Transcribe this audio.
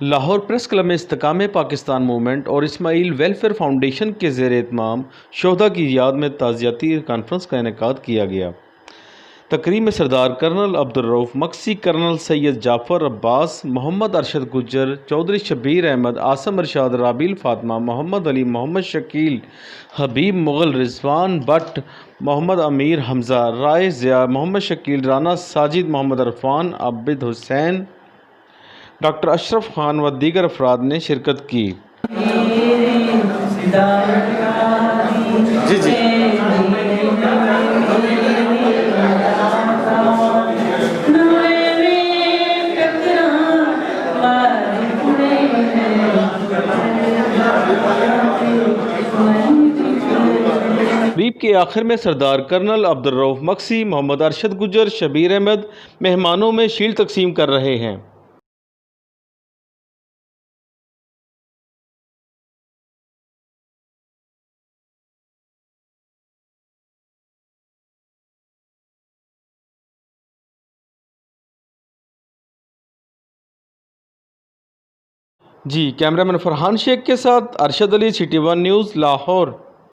Lahore press club में इस्तेकाम Pakistan movement और Ismail welfare foundation के ज़ेर एहतमाम शोहदा की याद में ताज़ियाती कॉन्फ्रेंस का इनेकाद किया गया। तकरीब में सरदार कर्नल अब्दुर्रऊफ मक्सी, कर्नल सैयद जाफ़र अब्बास, मोहम्मद अरशद गुज्जर, चौधरी शब्बीर अहमद, आसम अरशाद, राबिल फातिमा, मोहम्मद अली, मोहम्मद शकील, हबीब मुग़ल, रिजवान भट्ट, मोहम्मद अमीर हमज़ा, राय ज़िया, मोहम्मद शकील, राना साजिद, मोहम्मद अरफान, आबिद हुसैन, डॉक्टर अशरफ खान व दीगर अफराद ने शिरकत की। जी जी। तकरीब के आखिर में सरदार कर्नल अब्दुर्रऊफ मक्सी, मोहम्मद अरशद गुज्जर, शब्बीर अहमद मेहमानों में शील्ड तकसीम कर रहे हैं। जी, कैमरामैन फरहान शेख के साथ Arshad Ali, city one news, Lahore.